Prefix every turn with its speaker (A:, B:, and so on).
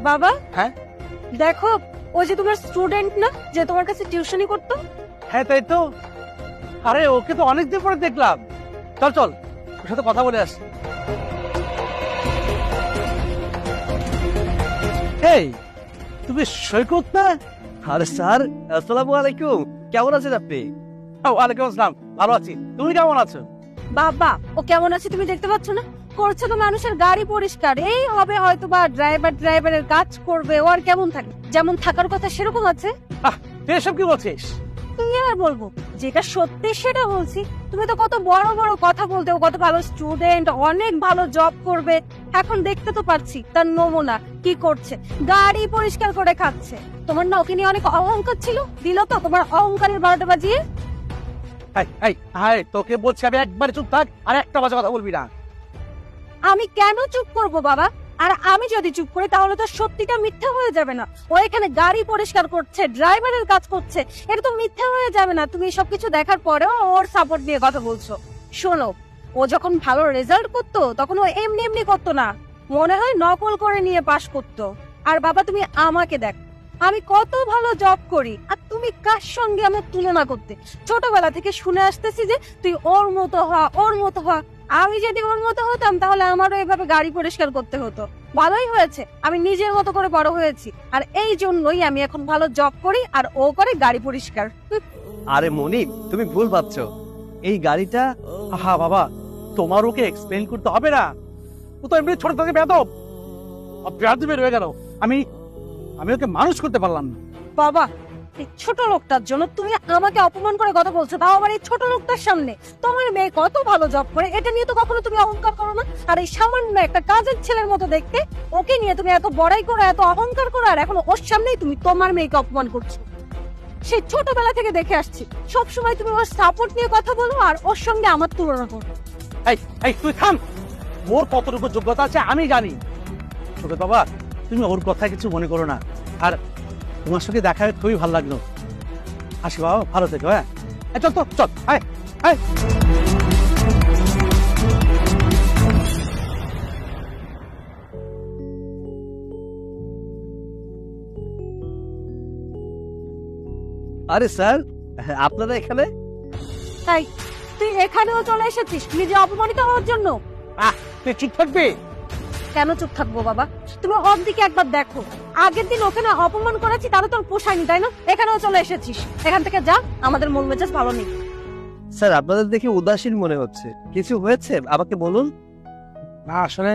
A: বাবা,
B: হ্যাঁ
A: দেখো ও যে তোমার স্টুডেন্ট না, যে তোমার কাছে টিউশনি করতো।
B: হ্যাঁ তাই তো। আরে ওকে তো অনেকদিন পরে দেখলাম। চল চল ওর সাথে কথা বলে আসি। এই তুমি সৈকত না?
C: আরে স্যার, আসসালামু আলাইকুম। কেমন আছেন আপনি?
B: ওয়ালাইকুম আসসালাম, ভালো আছি। তুমি কেমন আছো?
A: বাবা, ও কেমন আছে তুমি দেখতে পাচ্ছ না? করছে তো মানুষের গাড়ি পরিষ্কার, এই হবে হয়তো বা ড্রাইভারের কাজ করবে। ও আর কেমন থাকে, যেমন থাকার কথা সেরকম আছে।
B: তুই এসব কি বলছিস?
A: তুমি আর বলবো, যেটা সত্যি সেটা বলছি। তুমি তো কত বড় বড় কথা বলতে, ও কত ভালো স্টুডেন্ট, অনেক ভালো জব করবে। এখন দেখতে তো পারছি তার নমুনা কি করছে, গাড়ি পরিষ্কার করে খাচ্ছে। তোমার না ওকে নিয়ে অনেক অহংকার ছিল, দিল তো তোমার অহংকারের 12টা বাজিয়ে।
B: তোকে বলছি আমি একবার চুপ থাক, আর একটা বাজে কথা বলবি না।
A: আমি কেন চুপ করব বাবা? আর আমি যদি চুপ করি তাহলে তো সত্যিটা মিথ্যা হয়ে যাবে না। ও এখানে গাড়ি পরিষ্কার করছে, ড্রাইভারের কাজ করছে, এটা তো মিথ্যা হয়ে যাবে না। তুমি সবকিছু দেখার পরেও ওর সাপোর্ট নিয়ে কথা বলছো। শোনো, ও যখন ভালো রেজাল্ট করতো তখন ও এমনি এমনি করতো না, মনে হয় নকল করে নিয়ে পাশ করতো। আর বাবা তুমি আমাকে দেখ, আমি কত ভালো জব করি, আর তুমি কার সঙ্গে আমার তুলনা করতে? ছোটবেলা থেকে শুনে আসতেছি যে তুই ওর মতো হ, ওর মতো হ। আমি যদি ওর মতো হতাম তাহলে আমারও এভাবে গাড়ি পরিষ্কার করতে হতো। ভালোই হয়েছে আমি নিজের মতো করে বড় হয়েছি, আর এই জন্যই আমি এখন ভালো জব করি আর ও করে গাড়ি পরিষ্কার।
C: আরে মনিব, তুমি ভুল ভাবছো। এই গাড়িটা
B: বাবা, তোমার ওকে এক্সপ্লেইন করতে হবে না। ও তো এমনি ছোট থেকে বেয়াদব, বেয়াদবি রয়ে গেল। আমি ওকে মানুষ করতে পারলাম না।
A: বাবা, এই ছোট লোকটার জন্য তুমি আমাকে অপমান করে কথা বলছো, তাও আবার এই ছোট লোকটার সামনে। তোমার মেয়ে কত ভালো জব করে, এটা নিয়ে তো কখনো তুমি অহংকার করো না। আর এই সামান্য একটা কাজের ছেলের মতো দেখতে ওকে নিয়ে তুমি এত বড়াই করো, এত অহংকার করো, আর এখন ওর সামনেই তুমি তোমার মেয়েকে অপমান করছো। সেই ছোটবেলা থেকে দেখে আসছি, সব সময় তুমি ওর সাপোর্ট নিয়ে কথা বলো আর ওর সঙ্গে আমার তুলনা করো।
B: তুই থাম। ওর কতটুকু যোগ্যতা আছে আমি জানি। ছোট বাবা, তুমি ওর কথা কিছু মনে করো না। আর তোমার সঙ্গে দেখা হয়ে খুবই ভালো লাগলো। আসি বাবা, ভালো থেকো। হ্যাঁ চল তো, চল আয় আয়।
C: আরে স্যার, আপনারা এখানে?
A: তাই তুই এখানেও চলে এসেছিস নিজে অপমানিত হওয়ার জন্য?
B: তুই চুপ থাকবি?
A: কেন চুপ থাকবো বাবা? তুমি ওর দিকে একবার দেখো, আগের দিন ওখানে অপমান করেছি তাহলে তোর পোষায়নি, তাই না? এখানেও চলে এসেছিস, এখান থেকে যা, আমাদের মন মেজাজ ভালো নেই।
C: স্যার, আপনাদের দেখে উদাসীন মনে হচ্ছে। কিছু হয়েছে আমাকে বলুন।
B: না আসলে